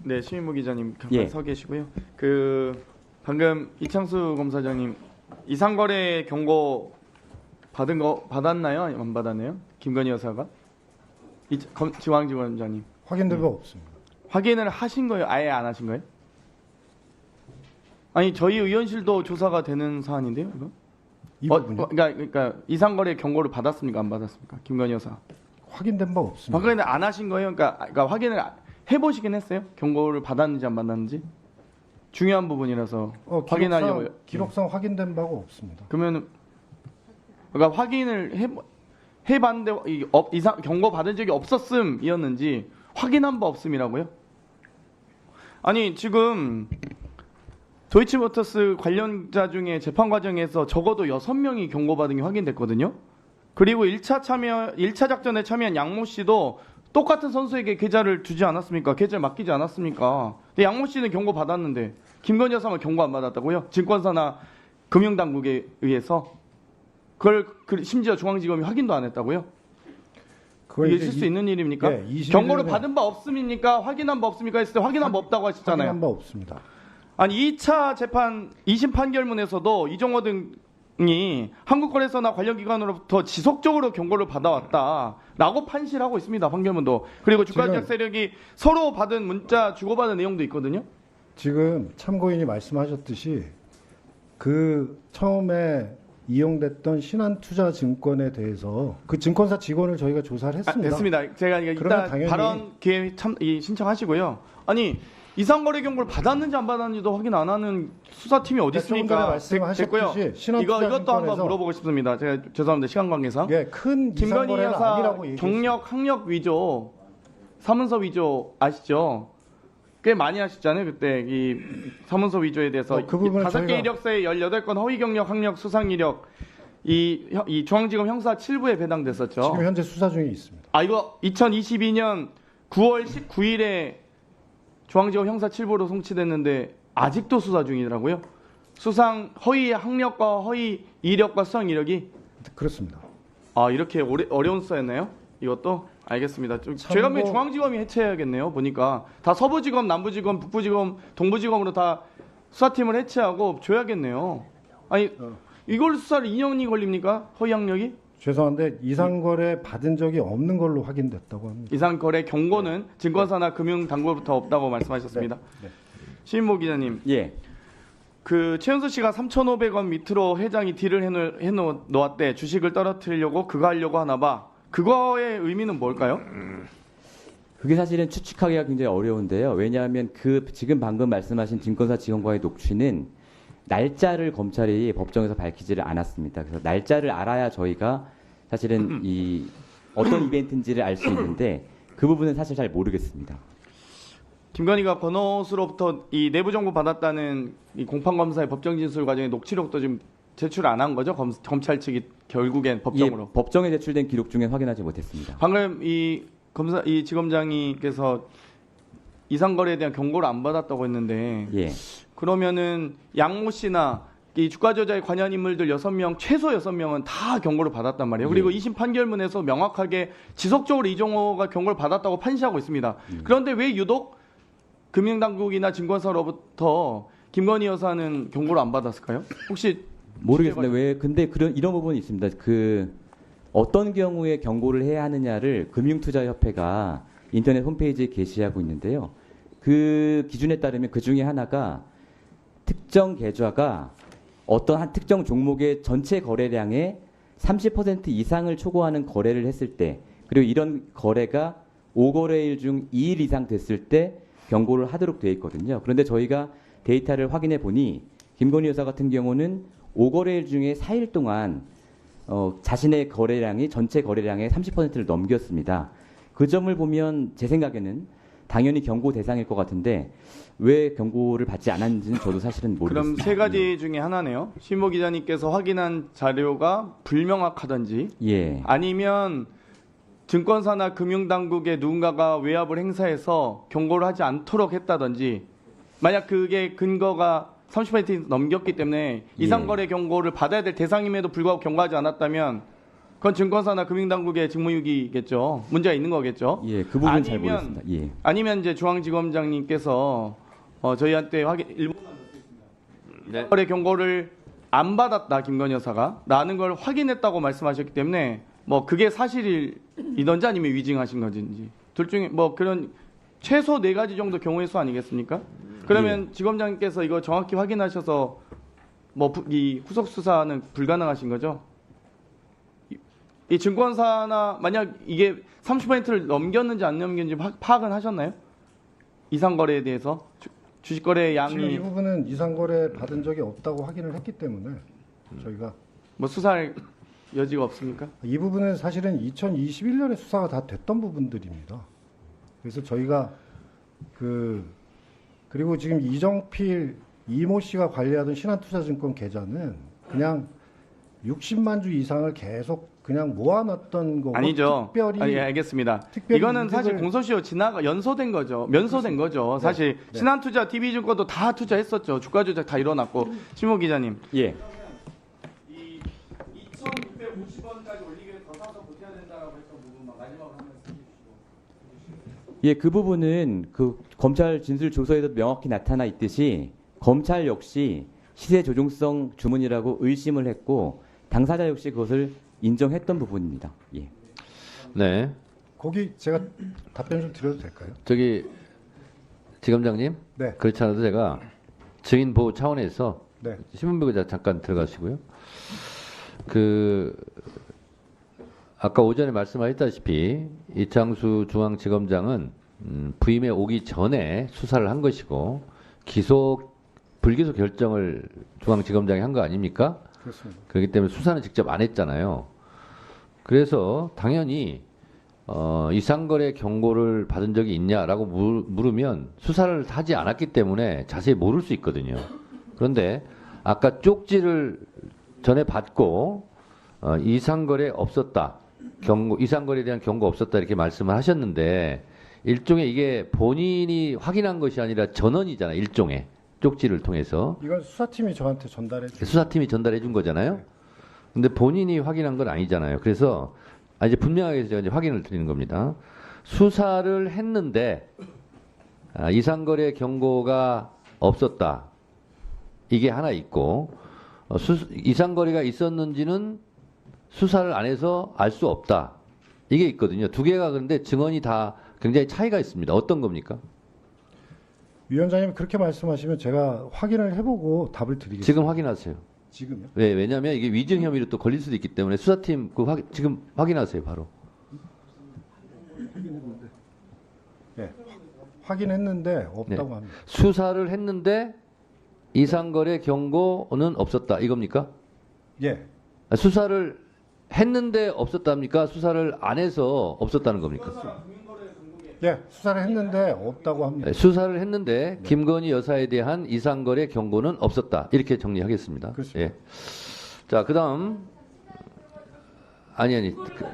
네, 신인무 기자님 잠깐 예. 서 계시고요. 그 방금 이창수 검사장님 이상거래 경고 받은 거 받았나요? 안 받았나요? 김건희 여사가 중앙지검장님 확인된 바 없습니다. 확인을 하신 거예요? 아예 안 하신 거예요? 아니 저희 의원실도 조사가 되는 사안인데요, 이거? 이 부분요? 그러니까 이상거래 경고를 받았습니까? 안 받았습니까? 김건희 여사. 확인된 바 없습니다. 확인을 안 하신 거예요? 그러니까 확인을 해보시긴 했어요? 경고를 받았는지 안 받았는지? 중요한 부분이라서 확인하려고요. 기록상 확인된 바가 없습니다. 그러면 그러니까 확인을 해봤는데 이상 경고 받은 적이 없었음이었는지 확인한 바 없음이라고요? 아니 지금 도이치모터스 관련자 중에 재판 과정에서 적어도 6명이 경고받은 게 확인됐거든요. 그리고 1차 작전에 참여한 양모 씨도 똑같은 선수에게 계좌를 주지 않았습니까? 계좌를 맡기지 않았습니까? 근데 양모 씨는 경고 받았는데 김건희 여사만 경고 안 받았다고요? 증권사나 금융당국에 의해서 그걸 심지어 중앙지검이 확인도 안 했다고요? 그걸 이게 이제 있을 수 있는 일입니까? 네, 21년에 경고를 받은 바 없음입니까? 확인한 바 없습니까? 했을 때 확인한 바 없다고 하셨잖아요. 확인한 바 없습니다. 아니 2차 재판 2심 판결문에서도 이종호 등이 한국거래소나 관련 기관으로부터 지속적으로 경고를 받아왔다라고 판시하고 있습니다. 판결문도. 그리고 주가적 세력이 서로 받은 문자 주고받은 내용도 있거든요. 지금 참고인이 말씀하셨듯이 그 처음에 이용됐던 신한투자증권에 대해서 그 증권사 직원을 저희가 조사를 했습니다. 됐습니다. 제가 이따 발언 기회 신청하시고요. 아니 이상거래 경고를 받았는지 안 받았는지도 확인 안 하는 수사팀이 어디 있습니까? 말씀하셨듯이 이것도 한번 물어보고 싶습니다. 제가 죄송합니다. 시간 관계상. 예, 큰 김건희 이상거래는 여사 아니라고 얘기했습니다. 경력 학력 위조 사문서 위조 아시죠? 꽤 많이 하셨잖아요. 그때 이 사문서 위조에 대해서 그 부분은 5개 이력서에 18건 허위 경력 학력 수상 이력 이 중앙지검 형사 7부에 배당됐었죠. 지금 현재 수사 중에 있습니다. 아 이거 2022년 9월 19일에 중앙지검 형사 7부로 송치됐는데 아직도 수사 중이더라고요. 수상 허위 학력과 허위 이력과 수상 이력이 그렇습니다. 아 이렇게 어려운 수사였나요? 이것도 알겠습니다. 제가 보기엔 중앙지검이 해체해야겠네요. 보니까 다 서부지검, 남부지검, 북부지검, 동부지검으로 다 수사팀을 해체하고 줘야겠네요. 아니 이걸 수사를 2년이 걸립니까? 허위 학력이? 죄송한데 이상거래 받은 적이 없는 걸로 확인됐다고 합니다. 이상거래 경고는 증권사나 금융당국으로부터 없다고 말씀하셨습니다. 네. 신인모 기자님. 예. 그 최은수 씨가 3,500원 밑으로 회장이 딜을 해놓았대. 주식을 떨어뜨리려고 그거 하려고 하나 봐. 그거의 의미는 뭘까요? 그게 사실은 추측하기가 굉장히 어려운데요. 왜냐하면 그 지금 방금 말씀하신 증권사 직원과의 녹취는 날짜를 검찰이 법정에서 밝히지를 않았습니다. 그래서 날짜를 알아야 저희가 사실은 이 어떤 이벤트인지를 알 수 있는데 그 부분은 사실 잘 모르겠습니다. 김건희가 권오수로부터 이 내부 정보 받았다는 이 공판 검사의 법정 진술 과정에 녹취록도 지금 제출 안 한 거죠? 검찰 측이 결국엔 법정으로. 예, 법정에 제출된 기록 중에 확인하지 못했습니다. 방금 이 지검장님께서 이상거래에 대한 경고를 안 받았다고 했는데 예. 그러면은 양모 씨나 이 주가 조작에 관여한 인물들 6명 최소 6명은 다 경고를 받았단 말이에요. 그리고 2심 판결문에서 명확하게 지속적으로 이종호가 경고를 받았다고 판시하고 있습니다. 그런데 왜 유독 금융당국이나 증권사로부터 김건희 여사는 경고를 안 받았을까요? 혹시 모르겠습니다. 왜? 근데 이런 부분이 있습니다. 그 어떤 경우에 경고를 해야 하느냐를 금융투자협회가 인터넷 홈페이지에 게시하고 있는데요. 그 기준에 따르면 그 중에 하나가 특정 계좌가 어떤 한 특정 종목의 전체 거래량의 30% 이상을 초과하는 거래를 했을 때, 그리고 이런 거래가 5거래일 중 2일 이상 됐을 때 경고를 하도록 되어 있거든요. 그런데 저희가 데이터를 확인해 보니 김건희 여사 같은 경우는 5거래일 중에 4일 동안 자신의 거래량이 전체 거래량의 30%를 넘겼습니다. 그 점을 보면 제 생각에는 당연히 경고 대상일 것 같은데 왜 경고를 받지 않았는지는 저도 사실은 모르겠습니다. 그럼 세 가지 중에 하나네요. 신모 기자님께서 확인한 자료가 불명확하든지 예. 아니면 증권사나 금융당국의 누군가가 외압을 행사해서 경고를 하지 않도록 했다든지 만약 그게 근거가 30% 넘겼기 때문에 이상거래 경고를 받아야 될 대상임에도 불구하고 경고하지 않았다면 그건 증권사나 금융당국의 직무유기겠죠. 문제가 있는 거겠죠. 예, 그 부분 잘 아니면- 모르겠습니다. 예. 아니면 이제 중앙지검장님께서 저희한테 일본거래 경고를 안 받았다 김건희 여사가 라는 걸 확인했다고 말씀하셨기 때문에 뭐 그게 사실이던지 아니면 위증하신 건지 둘 중에 뭐 그런 최소 4가지 정도 경우의 수 아니겠습니까? 그러면 지검장님께서 이거 정확히 확인하셔서 뭐 이 후속 수사는 불가능하신 거죠? 이 증권사나 만약 이게 30%를 넘겼는지 안 넘겼는지 파악은 하셨나요? 이상거래에 대해서 주식거래 지금 이 양이 부분은 이상거래 받은 적이 없다고 확인을 했기 때문에 저희가 뭐 수사할 여지가 없습니까? 이 부분은 사실은 2021년에 수사가 다 됐던 부분들입니다. 그래서 저희가 그리고 지금 이정필 이모 씨가 관리하던 신한투자증권 계좌는 그냥 60만 주 이상을 계속 그냥 모아놨던 거고 아니죠. 특별히 아니, 알겠습니다. 특별히 이거는 사실 이득을- 공소시효 연소된 거죠. 면소된 거죠. 사실 네. 신한투자, TV증권도 다 투자했었죠. 주가 조작 다 일어났고. 신모 기자님. 예. 이 2,650원까지 올리기 위해 더 사서 버텨야 된다라고 했던 부분만 마지막으로 한번 해주시고. 예, 그 부분은 그 검찰 진술 조서에도 명확히 나타나 있듯이 검찰 역시 시세 조종성 주문이라고 의심을 했고 당사자 역시 그것을 인정했던 부분입니다. 예. 네. 거기 제가 답변 좀 드려도 될까요? 저기 지검장님. 네. 그렇지 않아도 제가 증인 보호 차원에서 네. 신문부 기자 잠깐 들어가시고요. 아까 오전에 말씀하셨다시피 이창수 중앙지검장은 부임에 오기 전에 수사를 한 것이고 불기소 결정을 중앙지검장이 한 거 아닙니까? 그렇습니다. 그렇기 때문에 수사는 직접 안 했잖아요. 그래서 당연히 이상거래 경고를 받은 적이 있냐라고 물으면 수사를 하지 않았기 때문에 자세히 모를 수 있거든요. 그런데 아까 쪽지를 전에 받고 이상거래 없었다. 이상거래에 대한 경고 없었다 이렇게 말씀을 하셨는데 일종의 이게 본인이 확인한 것이 아니라 전원이잖아요. 일종의 쪽지를 통해서 이건 수사팀이 저한테 전달해 주 수사팀이 전달해 준 거잖아요. 근데 본인이 확인한 건 아니잖아요. 그래서 이제 분명하게 제가 이제 확인을 드리는 겁니다. 수사를 했는데 이상거래 경고가 없었다. 이게 하나 있고 이상거래가 있었는지는 수사를 안 해서 알 수 없다. 이게 있거든요. 두 개가 그런데 증언이 다 굉장히 차이가 있습니다. 어떤 겁니까? 위원장님 그렇게 말씀하시면 제가 확인을 해보고 답을 드리겠습니다. 지금 확인하세요. 지금요? 왜냐하면 이게 위증 혐의로 또 걸릴 수도 있기 때문에 수사팀 지금 확인하세요. 바로. 네. 확인했는데 없다고 네. 합니다. 수사를 했는데 이상거래 경고는 없었다. 이겁니까? 예. 수사를 했는데 없었답니까? 수사를 안 해서 없었다는 겁니까? 예, 수사를 했는데 없다고 합니다. 네, 수사를 했는데 김건희 여사에 대한 이상거래 경고는 없었다. 이렇게 정리하겠습니다. 그렇습니다. 예. 자, 그다음 아니